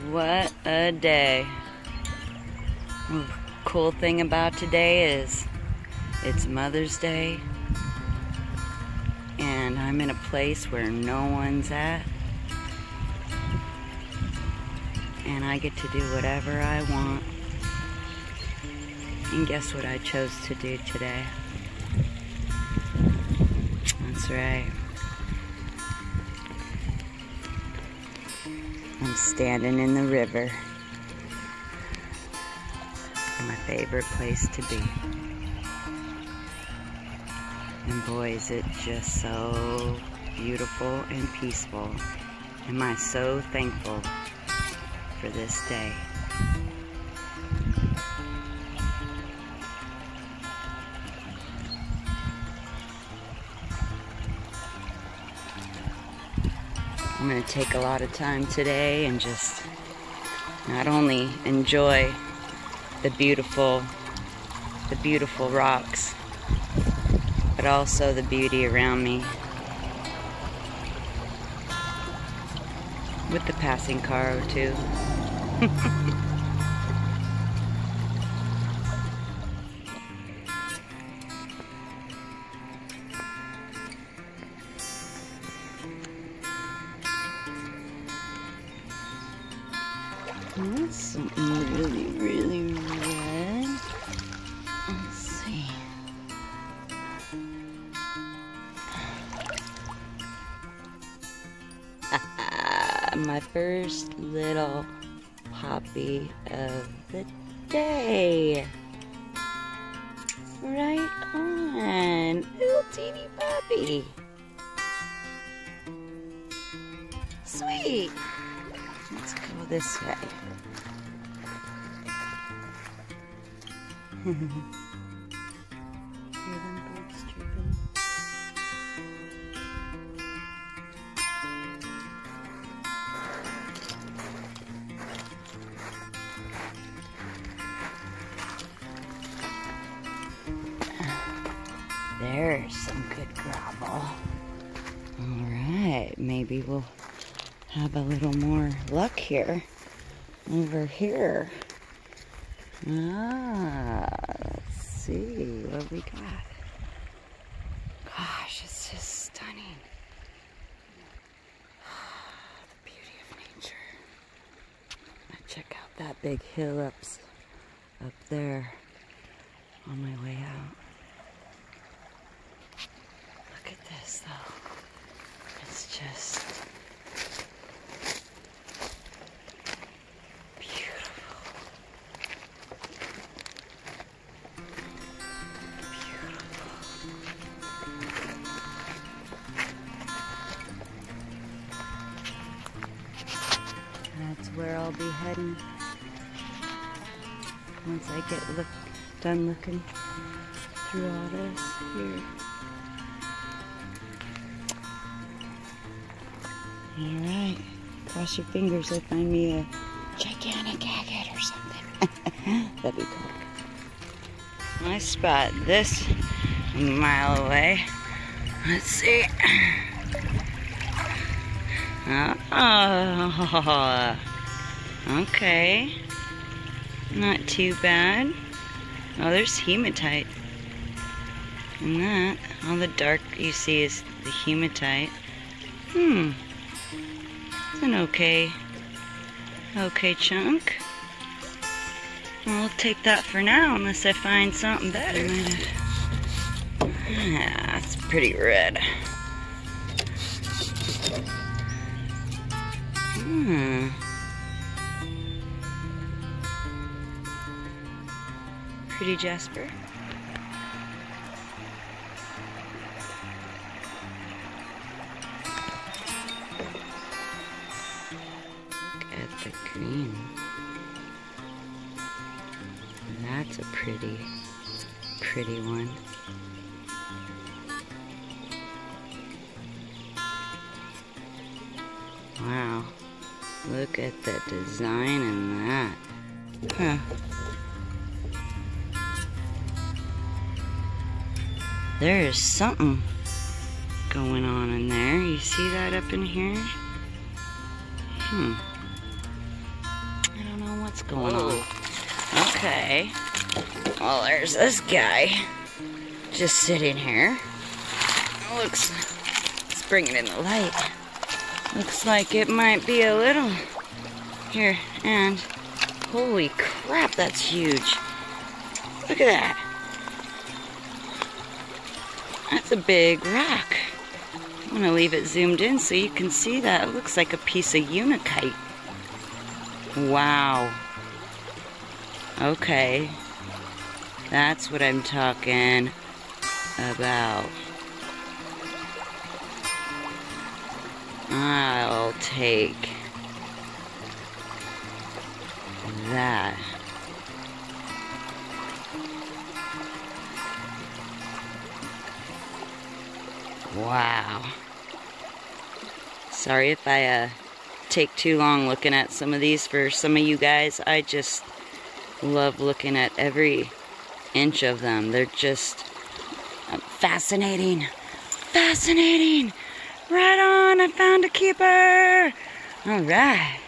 What a day. Cool thing about today is it's Mother's Day and I'm in a place where no one's at and I get to do whatever I want. And guess what I chose to do today? That's right. I'm standing in the river. My favorite place to be. And boy, is it just so beautiful and peaceful. Am I so thankful for this day. I'm going to take a lot of time today and just not only enjoy the beautiful rocks, but also the beauty around me with the passing car or two. That's something really red. Let's see. My first little poppy of the day. Right on. Little teeny poppy. Sweet. Let's go this way. Hear them birds chirping? There's some good gravel. Alright, maybe we'll have a little more luck here. Over here. Let's see what we got. Gosh, it's just stunning. The beauty of nature. Check out that big hill up there on my way out. Look at this though. It's just that's where I'll be heading once I get done looking through all this here. Alright, cross your fingers I find me a gigantic agate or something. That'd be cool. Nice spot. This a mile away. Let's see. Oh, okay. Not too bad. Oh, there's hematite. And that, all the dark you see is the hematite. It's an okay chunk. I'll take that for now unless I find something better. Yeah, that's pretty red. Pretty jasper. Look at the green. That's a pretty one. Wow. Look at the design in that. Huh. There's something going on in there. You see that up in here? going on. Okay. Well, there's this guy just sitting here. Looks, let's bring it in the light. Looks like it might be a little here, and holy crap, that's huge. Look at that. That's a big rock. I'm gonna leave it zoomed in so you can see that. It looks like a piece of unakite. Wow. Okay. That's what I'm talking about. I'll take that. Wow. Sorry if I take too long looking at some of these for some of you guys. I just love looking at every inch of them. They're just fascinating. Fascinating. Right on, I found a keeper. All right.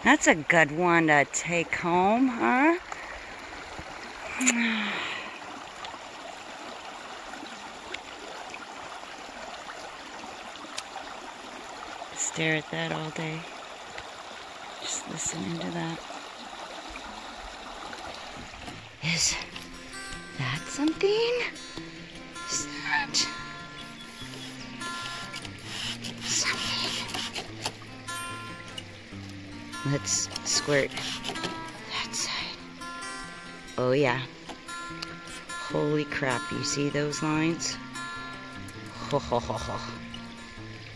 That's a good one to take home, huh? Stare at that all day. Just listening to that. Is that something? Is that something? Let's squirt that side. Oh yeah. Holy crap, you see those lines? Ho ho ho ho.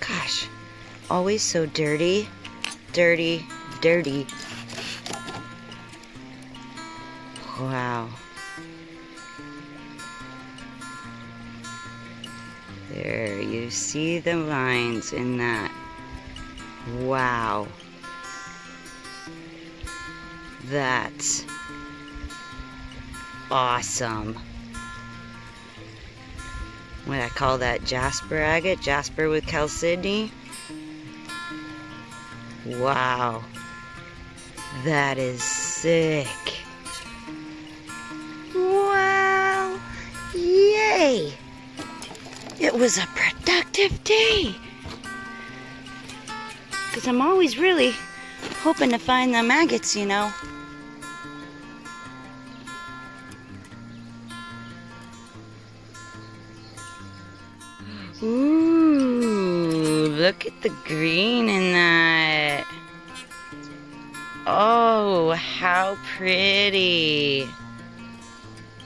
Gosh. Always so dirty, dirty, dirty. Wow. There, you see the lines in that. Wow. That's awesome. What I call that, Jasper agate? Jasper with chalcedony? Wow, that is sick. Wow, yay. It was a productive day. Because I'm always really hoping to find the maggots, you know. Ooh, look at the green in that. Oh, how pretty.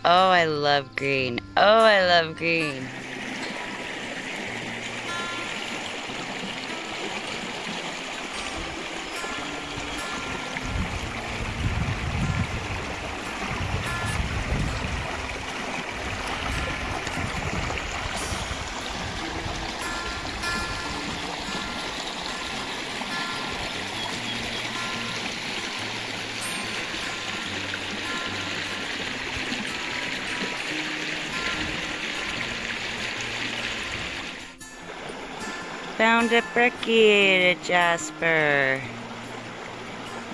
Oh, I love green. Oh, I love green. Found a brecciated jasper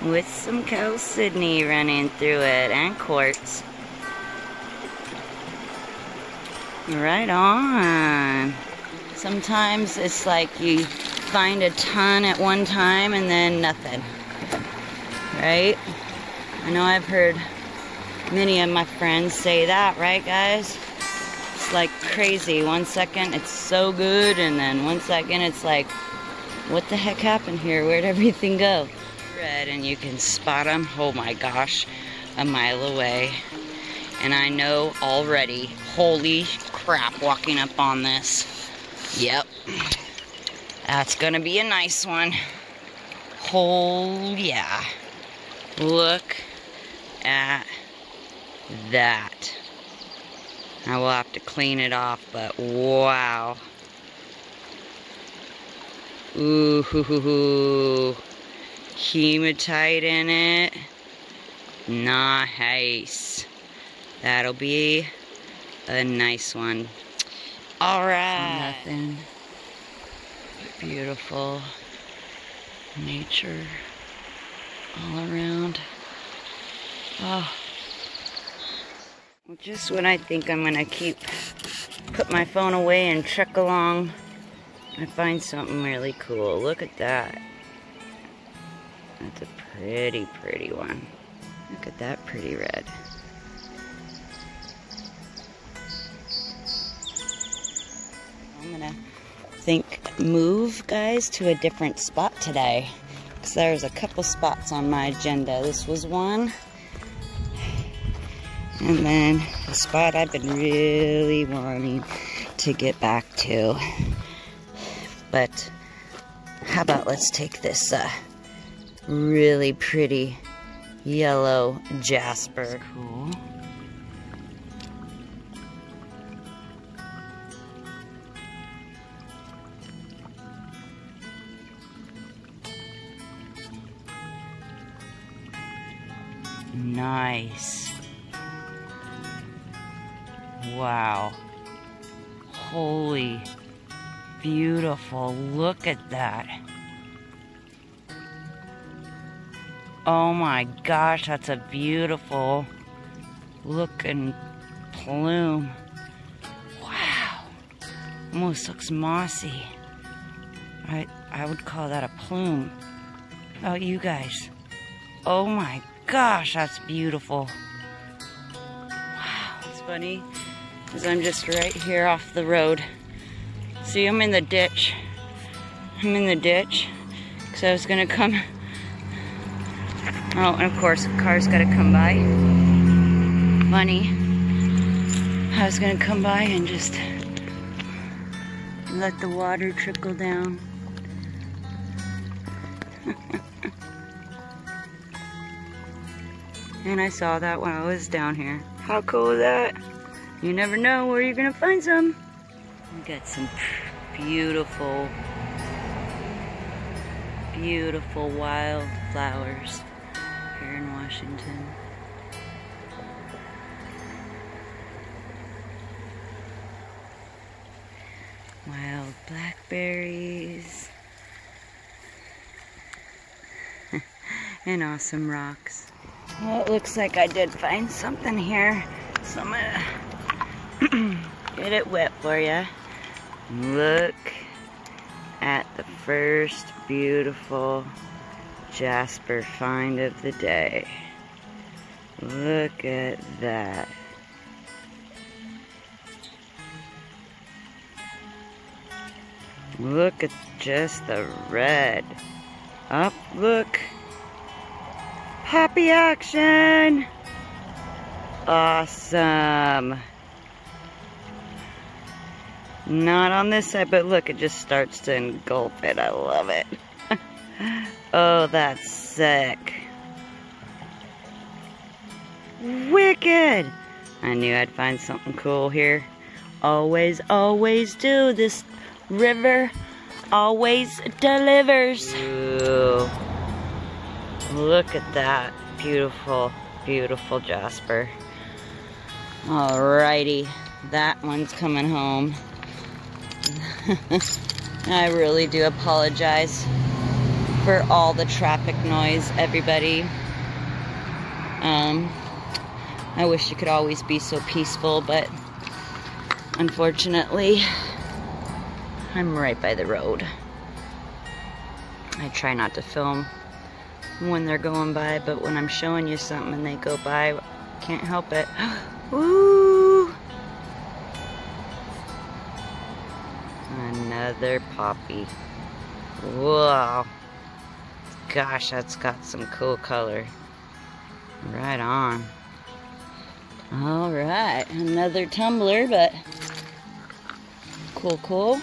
with some chalcedony running through it and quartz. Right on. Sometimes it's like you find a ton at one time and then nothing. Right? I know I've heard many of my friends say that, right guys? It's like crazy. 1 second it's so good, and then 1 second it's like, what the heck happened here? Where'd everything go? Red, and you can spot them, oh my gosh, a mile away. And I know already, holy crap, walking up on this. Yep. That's gonna be a nice one. Oh yeah. Look at that. I will have to clean it off, but wow. Ooh, hoo, hoo, hoo. Hematite in it. Nice. That'll be a nice one. All right. Nothing. Beautiful nature all around. Oh. Well, just when I think I'm gonna put my phone away and trek along, I find something really cool. Look at that. That's a pretty, pretty one. Look at that pretty red. I'm gonna move, guys, to a different spot today. Because there's a couple spots on my agenda. This was one. And then a spot I've been really wanting to get back to. But how about let's take this really pretty yellow jasper. Cool. Nice. Wow. Holy beautiful. Look at that. Oh my gosh, that's a beautiful looking plume. Wow. Almost looks mossy. I would call that a plume. How about you guys? Oh my gosh, that's beautiful. Wow, it's funny, because I'm just right here off the road. See, I'm in the ditch. I'm in the ditch, because I was gonna come. Oh, and of course, a car's gotta come by. Funny. I was gonna come by and just let the water trickle down. And I saw that when I was down here. How cool is that? You never know where you're gonna find some. We got some beautiful, beautiful wildflowers here in Washington. Wild blackberries. And awesome rocks. Well, it looks like I did find something here, so I'm gonna get it wet for you. Look at the first beautiful jasper find of the day. Look at that. Look at just the red. Up, look. Happy action! Awesome. Not on this side, but look, it just starts to engulf it. I love it. Oh, that's sick. Wicked! I knew I'd find something cool here. Always, always do. This river always delivers. Ooh. Look at that. Beautiful, beautiful jasper. Alrighty. That one's coming home. I really do apologize for all the traffic noise, everybody. I wish it could always be so peaceful, but unfortunately, I'm right by the road. I try not to film when they're going by, but when I'm showing you something and they go by, can't help it. Woo! Another poppy. Whoa. Gosh, that's got some cool color. Right on. Alright, another tumbler, but cool, cool.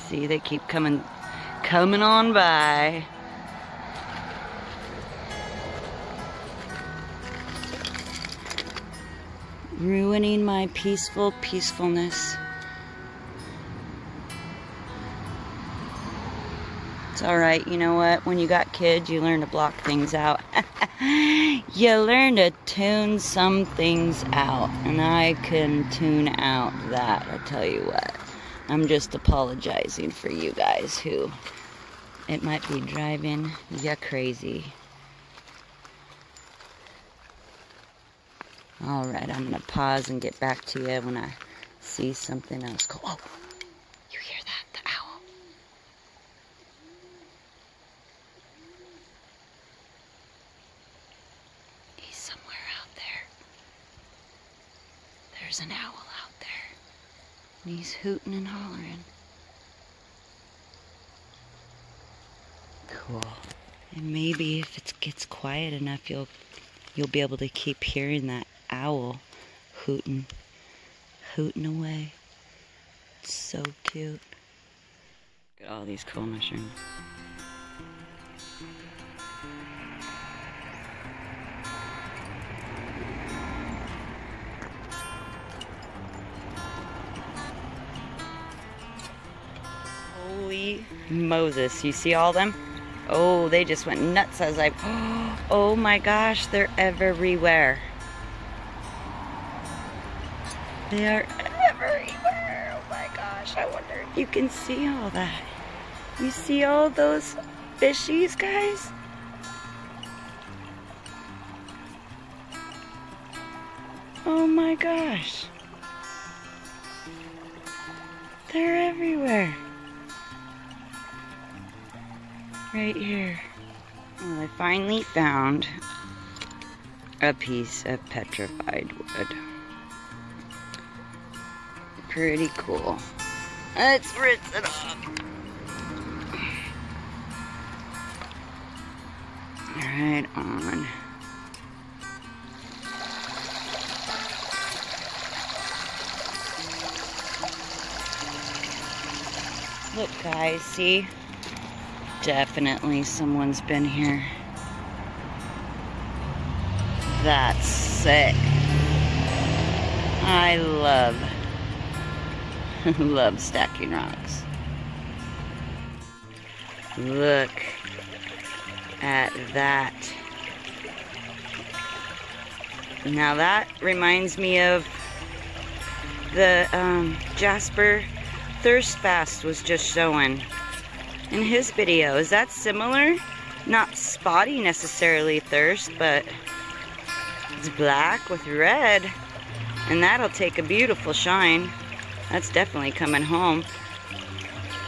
See, they keep coming on by. Ruining my peacefulness. It's alright, you know what? When you got kids, you learn to block things out. You learn to tune some things out. And I can tune out that, I tell you what. I'm just apologizing for you guys who It might be driving ya crazy. Alright, I'm gonna pause and get back to you when I see something else. Go. Oh, you hear that? The owl. He's somewhere out there. There's an owl out there. And he's hooting and hollering. Cool. And maybe if it gets quiet enough, you'll be able to keep hearing that owl hooting away. It's so cute. Look at all these cool mushrooms. Holy Moses, you see all of them? Oh, they just went nuts as I... Oh my gosh, they're everywhere. They are everywhere. Oh my gosh, I wonder if you can see all that. You see all those fishies, guys? Oh my gosh. They're everywhere. Right here. Well, I finally found a piece of petrified wood. Pretty cool. Let's rinse it off. Right on. Look, guys, see? Definitely someone's been here. That's sick. I love stacking rocks. Look at that. Now that reminds me of the Jasper Thirst Fast was just showing in his video. Is that similar? Not spotty necessarily thirst, but it's black with red, and that'll take a beautiful shine. That's definitely coming home.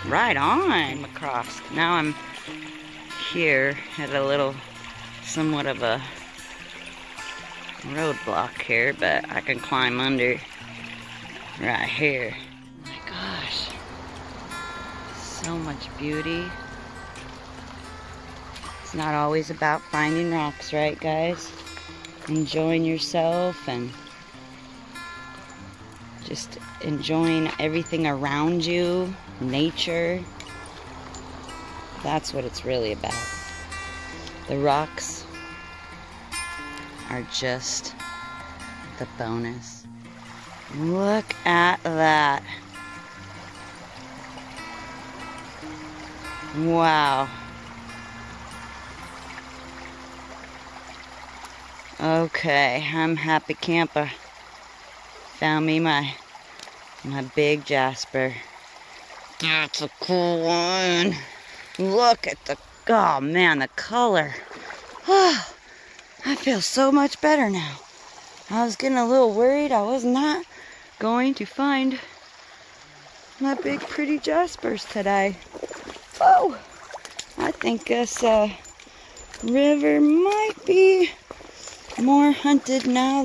Right on. Across. Now I'm here at a little, somewhat of a roadblock here, but I can climb under right here. Oh my gosh. So much beauty. It's not always about finding rocks, right, guys? Enjoying yourself and just enjoying everything around you, nature. That's what it's really about. The rocks are just the bonus. Look at that. Wow. Okay, I'm happy camper. Found me my big Jasper. That's a cool one. Look at the, oh man, the color. Oh, I feel so much better now. I was getting a little worried I was not going to find my big pretty Jaspers today. Oh, I think this river might be more hunted now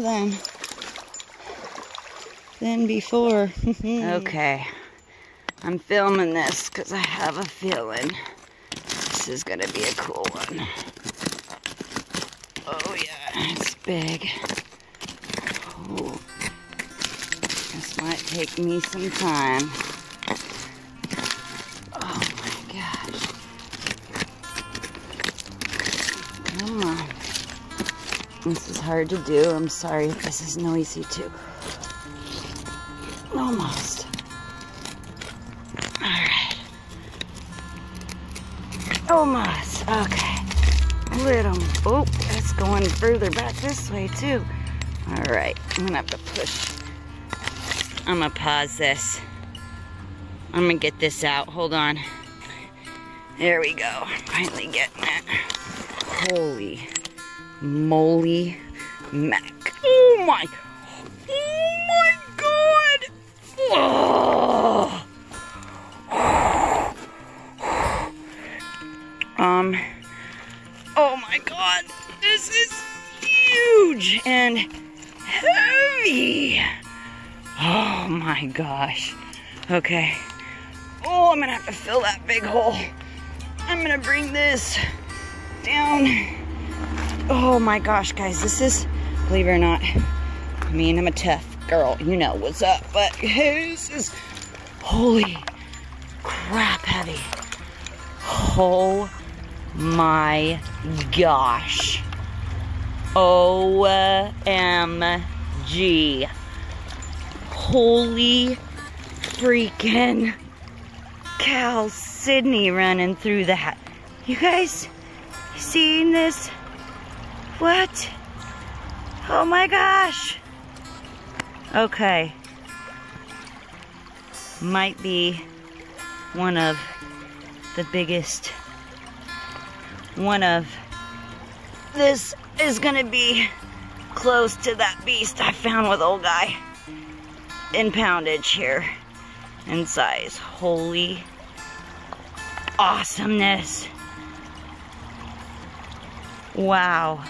than before. Okay, I'm filming this because I have a feeling this is gonna be a cool one. Oh yeah, it's big. Oh, this might take me some time. Oh my gosh. Come on. This is hard to do. I'm sorry if this is noisy too. Almost. Alright. Almost. Okay. Little. Oh, it's going further back this way too. Alright. I'm gonna have to push. I'm gonna pause this. I'm gonna get this out. Hold on. There we go. Finally getting it. Holy moly mac. Oh my god. Oh. Oh my god. This is huge and heavy. Oh my gosh. Okay. Oh, I'm gonna have to fill that big hole. I'm gonna bring this down. Oh my gosh, guys, this is, believe it or not, I mean, I'm a tough girl, you know what's up, but this is, holy crap heavy. Oh my gosh. OMG. Holy freaking cow, Sydney running through that. You guys seeing this? What? Oh my gosh. Okay. Might be one of the biggest. This is gonna be close to that beast I found with old guy in poundage here in size. Holy awesomeness. Wow.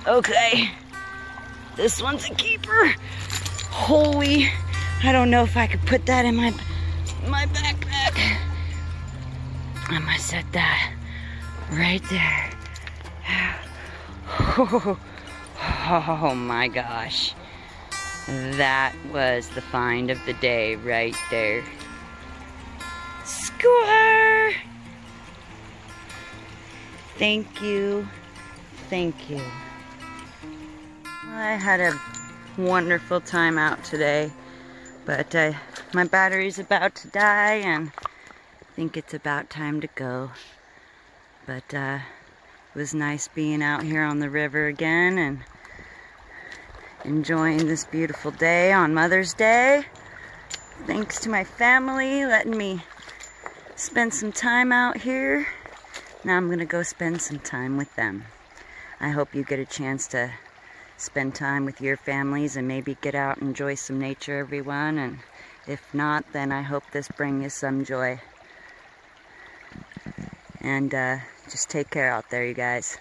Okay. This one's a keeper. Holy, I don't know if I could put that in my backpack. I'm gonna set that right there. Oh my gosh. That was the find of the day right there. Score! Thank you. Thank you. I had a wonderful time out today, but my battery's about to die and I think it's about time to go. But it was nice being out here on the river again and enjoying this beautiful day on Mother's Day. Thanks to my family letting me spend some time out here. Now I'm gonna go spend some time with them. I hope you get a chance to spend time with your families and maybe get out and enjoy some nature, everyone. And if not, then I hope this brings you some joy. And just take care out there, you guys.